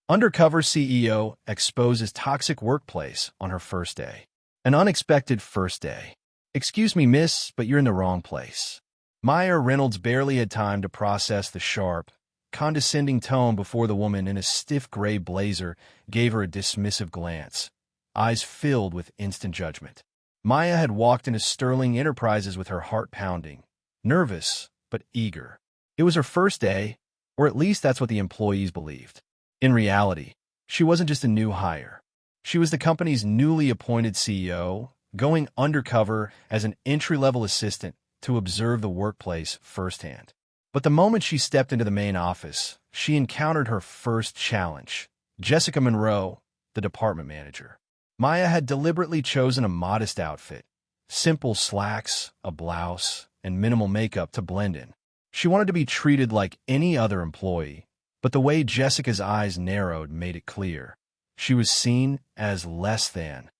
Undercover CEO exposes toxic workplace on her first day. An unexpected first day. Excuse me, miss, but you're in the wrong place. Reynolds barely had time to process the sharp, condescending tone before the woman in a stiff gray blazer gave her a dismissive glance, eyes filled with instant judgment. Maya had walked into Sterling Enterprises with her heart pounding, nervous but eager. It was her first day, or at least that's what the employees believed. In reality, she wasn't just a new hire. She was the company's newly appointed CEO, going undercover as an entry-level assistant to observe the workplace firsthand. But the moment she stepped into the main office, she encountered her first challenge. Jessica Monroe, the department manager. Maya had deliberately chosen a modest outfit, simple slacks, a blouse, and minimal makeup to blend in. She wanted to be treated like any other employee, but the way Jessica's eyes narrowed made it clear. She was seen as less than.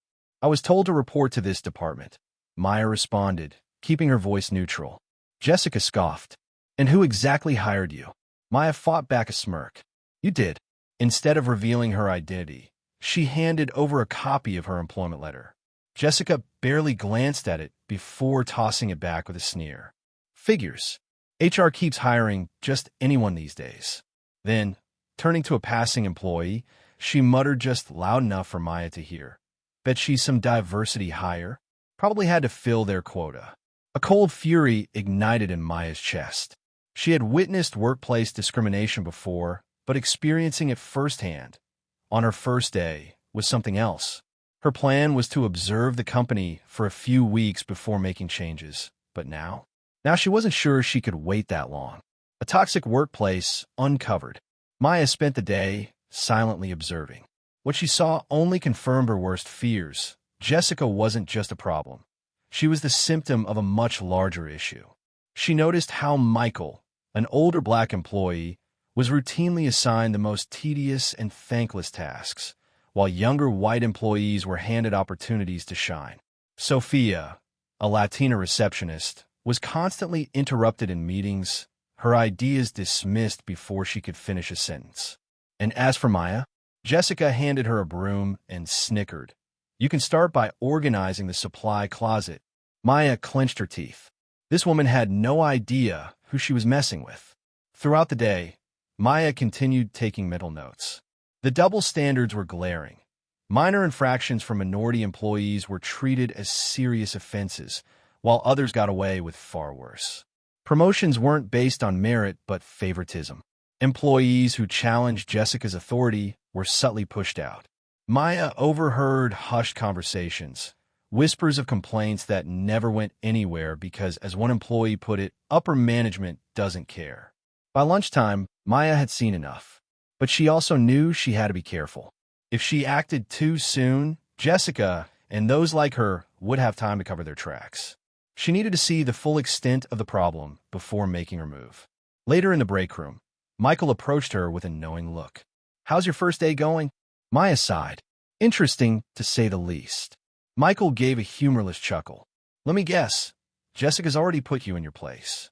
I was told to report to this department. Maya responded, keeping her voice neutral. Jessica scoffed. And who exactly hired you? Maya fought back a smirk. You did. Instead of revealing her identity, she handed over a copy of her employment letter. Jessica barely glanced at it before tossing it back with a sneer. Figures. HR keeps hiring just anyone these days. Then, turning to a passing employee, she muttered just loud enough for Maya to hear. Bet she's some diversity hire. Probably had to fill their quota. A cold fury ignited in Maya's chest. She had witnessed workplace discrimination before, but experiencing it firsthand, on her first day, was something else. Her plan was to observe the company for a few weeks before making changes. But now she wasn't sure she could wait that long. A toxic workplace uncovered. Maya spent the day silently observing. What she saw only confirmed her worst fears. Jessica wasn't just a problem. She was the symptom of a much larger issue. She noticed how Michael, an older black employee, was routinely assigned the most tedious and thankless tasks, while younger white employees were handed opportunities to shine. Sophia, a Latina receptionist, was constantly interrupted in meetings, her ideas dismissed before she could finish a sentence. And as for Maya, Jessica handed her a broom and snickered. You can start by organizing the supply closet. Maya clenched her teeth. This woman had no idea who she was messing with. Throughout the day, Maya continued taking mental notes. The double standards were glaring. Minor infractions for minority employees were treated as serious offenses, while others got away with far worse. Promotions weren't based on merit but favoritism. Employees who challenged Jessica's authority were subtly pushed out. Maya overheard hushed conversations, whispers of complaints that never went anywhere because, as one employee put it, upper management doesn't care. By lunchtime, Maya had seen enough. But she also knew she had to be careful. If she acted too soon, Jessica and those like her would have time to cover their tracks. She needed to see the full extent of the problem before making her move. Later in the break room, Michael approached her with a knowing look. How's your first day going? Maya sighed. Interesting, to say the least. Michael gave a humorless chuckle. Let me guess. Jessica's already put you in your place.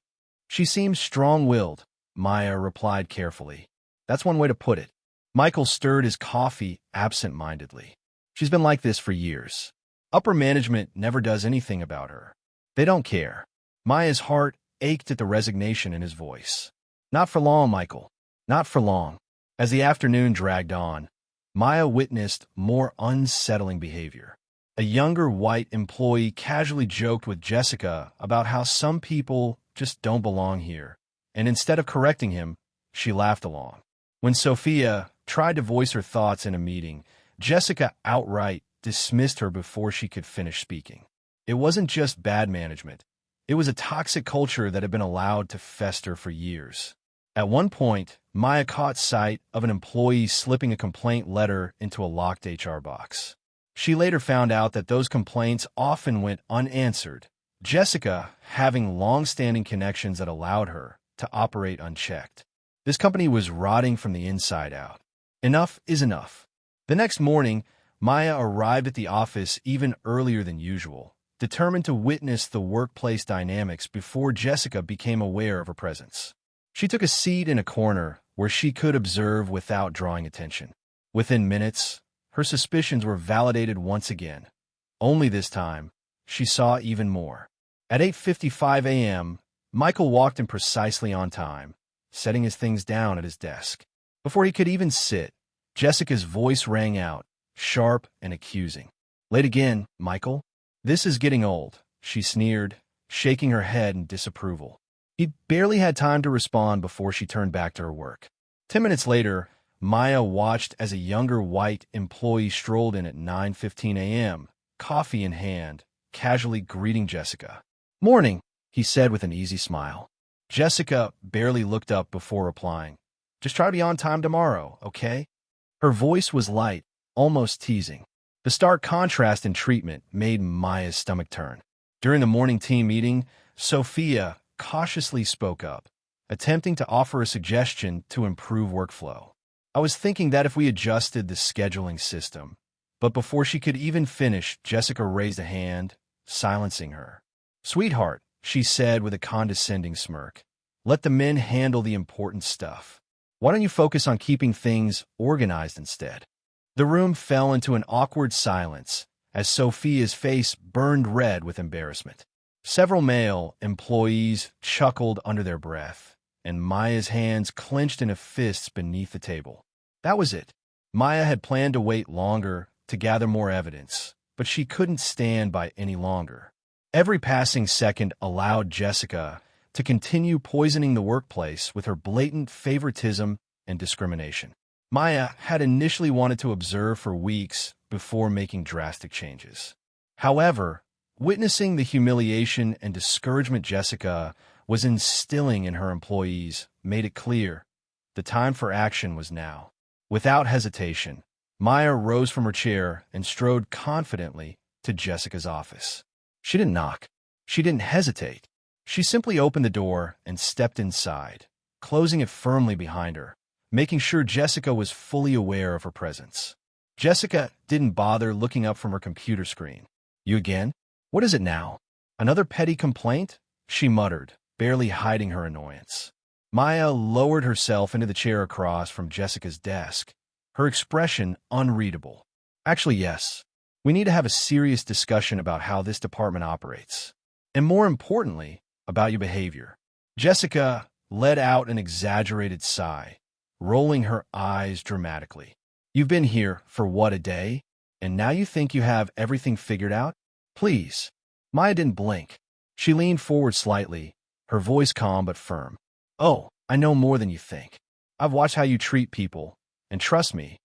She seems strong-willed, Maya replied carefully. That's one way to put it. Michael stirred his coffee absent-mindedly. She's been like this for years. Upper management never does anything about her. They don't care. Maya's heart ached at the resignation in his voice. Not for long, Michael. Not for long. As the afternoon dragged on, Maya witnessed more unsettling behavior. A younger white employee casually joked with Jessica about how some people just don't belong here, and instead of correcting him, she laughed along. When Sophia tried to voice her thoughts in a meeting, Jessica outright dismissed her before she could finish speaking. It wasn't just bad management. It was a toxic culture that had been allowed to fester for years. At one point, Maya caught sight of an employee slipping a complaint letter into a locked HR box. She later found out that those complaints often went unanswered, Jessica having long-standing connections that allowed her to operate unchecked. This company was rotting from the inside out. Enough is enough. The next morning, Maya arrived at the office even earlier than usual, determined to witness the workplace dynamics before Jessica became aware of her presence. She took a seat in a corner where she could observe without drawing attention. Within minutes, her suspicions were validated once again. Only this time, she saw even more. At 8:55 a.m., Michael walked in precisely on time, setting his things down at his desk. Before he could even sit, Jessica's voice rang out, sharp and accusing. "Late again, Michael? This is getting old," she sneered, shaking her head in disapproval. He barely had time to respond before she turned back to her work. 10 minutes later, Maya watched as a younger white employee strolled in at 9:15 a.m., coffee in hand, casually greeting Jessica. "Morning," he said with an easy smile. Jessica barely looked up before replying. "Just try to be on time tomorrow, okay?" Her voice was light, almost teasing. The stark contrast in treatment made Maya's stomach turn. During the morning team meeting, Sophia cautiously spoke up, attempting to offer a suggestion to improve workflow. "I was thinking that if we adjusted the scheduling system," but before she could even finish, Jessica raised a hand, silencing her. "Sweetheart," she said with a condescending smirk, "let the men handle the important stuff. Why don't you focus on keeping things organized instead?" The room fell into an awkward silence as Sophia's face burned red with embarrassment. Several male employees chuckled under their breath, and Maya's hands clenched into fists beneath the table. That was it. Maya had planned to wait longer to gather more evidence, but she couldn't stand by any longer. Every passing second allowed Jessica to continue poisoning the workplace with her blatant favoritism and discrimination. Maya had initially wanted to observe for weeks before making drastic changes. However, witnessing the humiliation and discouragement Jessica was instilling in her employees made it clear the time for action was now. Without hesitation, Maya rose from her chair and strode confidently to Jessica's office. She didn't knock. She didn't hesitate. She simply opened the door and stepped inside, closing it firmly behind her, making sure Jessica was fully aware of her presence. Jessica didn't bother looking up from her computer screen. "You again? What is it now? Another petty complaint?" she muttered, barely hiding her annoyance. Maya lowered herself into the chair across from Jessica's desk, her expression unreadable. "Actually, yes. We need to have a serious discussion about how this department operates. And more importantly, about your behavior." Jessica let out an exaggerated sigh, rolling her eyes dramatically. "You've been here for what, a day? And now you think you have everything figured out? Please." Maya didn't blink. She leaned forward slightly, her voice calm but firm. "Oh, I know more than you think. I've watched how you treat people, and trust me,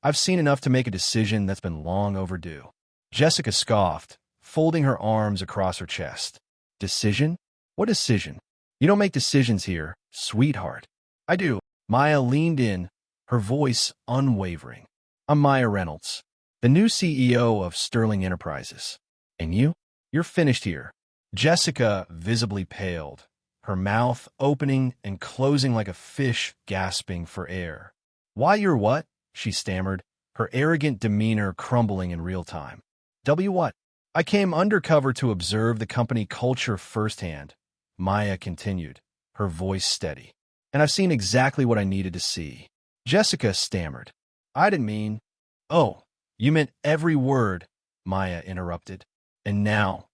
I've seen enough to make a decision that's been long overdue." Jessica scoffed, folding her arms across her chest. "Decision? What decision? You don't make decisions here, sweetheart." "I do." Maya leaned in, her voice unwavering. "I'm Maya Reynolds, the new CEO of Sterling Enterprises. And you? You're finished here." Jessica visibly paled, her mouth opening and closing like a fish gasping for air. "Why, you're what?" she stammered, her arrogant demeanor crumbling in real time. What? "I came undercover to observe the company culture firsthand," Maya continued, her voice steady. "And I've seen exactly what I needed to see." Jessica stammered. "I didn't mean—" "Oh, you meant every word," Maya interrupted. "And now,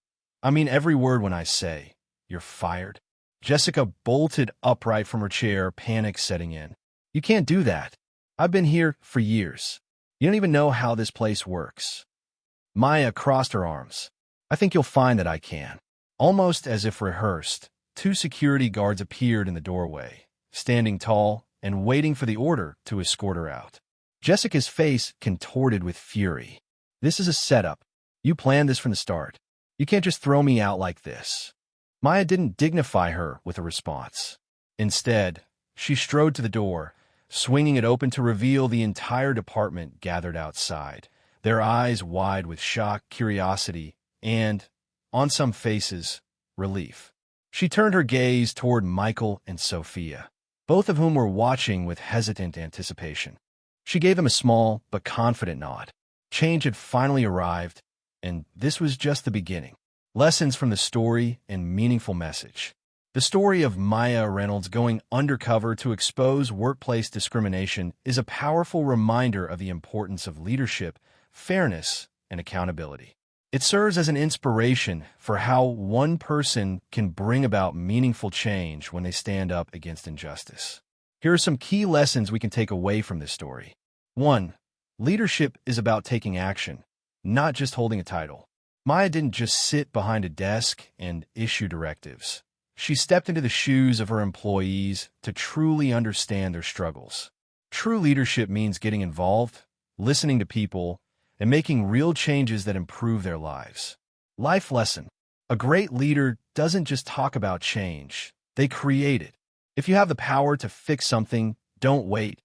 I mean every word when I say, you're fired." Jessica bolted upright from her chair, panic setting in. "You can't do that. I've been here for years. You don't even know how this place works." Maya crossed her arms. "I think you'll find that I can." Almost as if rehearsed, two security guards appeared in the doorway, standing tall and waiting for the order to escort her out. Jessica's face contorted with fury. "This is a setup. You planned this from the start. You can't just throw me out like this." Maya didn't dignify her with a response. Instead, she strode to the door, swinging it open to reveal the entire department gathered outside, their eyes wide with shock, curiosity, and, on some faces, relief. She turned her gaze toward Michael and Sophia, both of whom were watching with hesitant anticipation. She gave them a small but confident nod. Change had finally arrived, and this was just the beginning. Lessons from the story and meaningful message. The story of Maya Reynolds going undercover to expose workplace discrimination is a powerful reminder of the importance of leadership, fairness, and accountability. It serves as an inspiration for how one person can bring about meaningful change when they stand up against injustice. Here are some key lessons we can take away from this story. 1. Leadership is about taking action, not just holding a title. Maya didn't just sit behind a desk and issue directives. She stepped into the shoes of her employees to truly understand their struggles. True leadership means getting involved, listening to people, and making real changes that improve their lives. Life lesson. A great leader doesn't just talk about change, they create it. If you have the power to fix something, don't wait.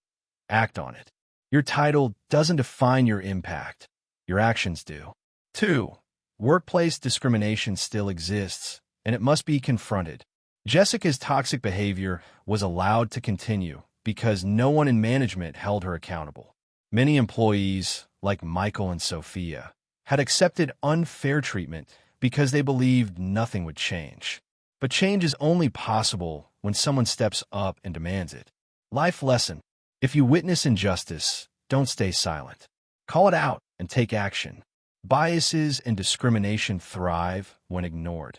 Act on it. Your title doesn't define your impact. Your actions do. 2. Workplace discrimination still exists, and it must be confronted. Jessica's toxic behavior was allowed to continue because no one in management held her accountable. Many employees, like Michael and Sophia, had accepted unfair treatment because they believed nothing would change. But change is only possible when someone steps up and demands it. Life lesson. If you witness injustice, don't stay silent. Call it out and take action. Biases and discrimination thrive when ignored.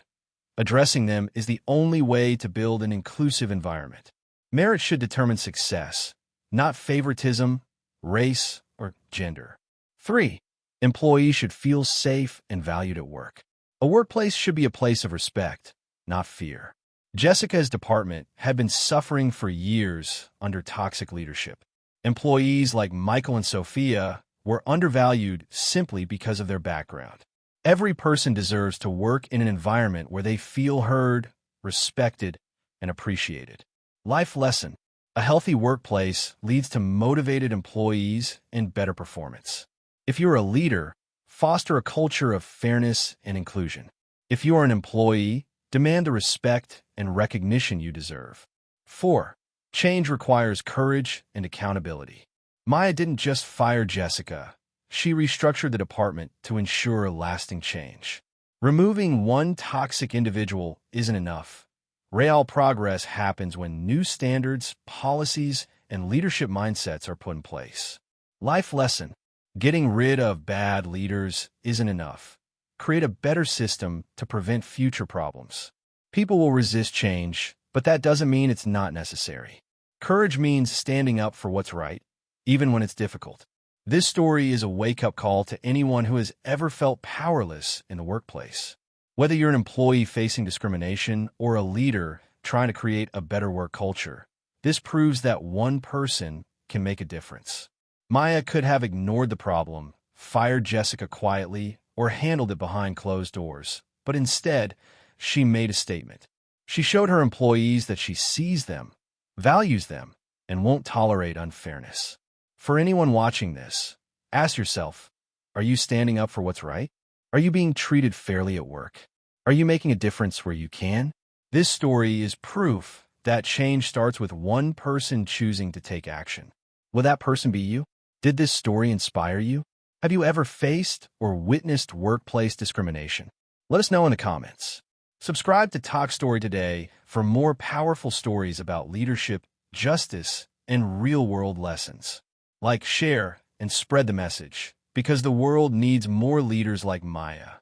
Addressing them is the only way to build an inclusive environment. Merit should determine success, not favoritism, race, or gender. 3. Employees should feel safe and valued at work. A workplace should be a place of respect, not fear. Jessica's department had been suffering for years under toxic leadership. Employees like Michael and Sophia were undervalued simply because of their background. Every person deserves to work in an environment where they feel heard, respected, and appreciated. Life lesson. A healthy workplace leads to motivated employees and better performance. If you're a leader, foster a culture of fairness and inclusion. If you are an employee, demand the respect and recognition you deserve. 4. Change requires courage and accountability. Maya didn't just fire Jessica. She restructured the department to ensure lasting change. Removing one toxic individual isn't enough. Real progress happens when new standards, policies, and leadership mindsets are put in place. Life lesson. Getting rid of bad leaders isn't enough. Create a better system to prevent future problems. People will resist change, but that doesn't mean it's not necessary. Courage means standing up for what's right, even when it's difficult. This story is a wake-up call to anyone who has ever felt powerless in the workplace. Whether you're an employee facing discrimination or a leader trying to create a better work culture, this proves that one person can make a difference. Maya could have ignored the problem, fired Jessica quietly, or handled it behind closed doors, but instead, she made a statement. She showed her employees that she sees them, values them, and won't tolerate unfairness. For anyone watching this, ask yourself, are you standing up for what's right? Are you being treated fairly at work? Are you making a difference where you can? This story is proof that change starts with one person choosing to take action. Will that person be you? Did this story inspire you? Have you ever faced or witnessed workplace discrimination? Let us know in the comments. Subscribe to Toch Story today for more powerful stories about leadership, justice, and real-world lessons. Like, share, and spread the message, because the world needs more leaders like Maya.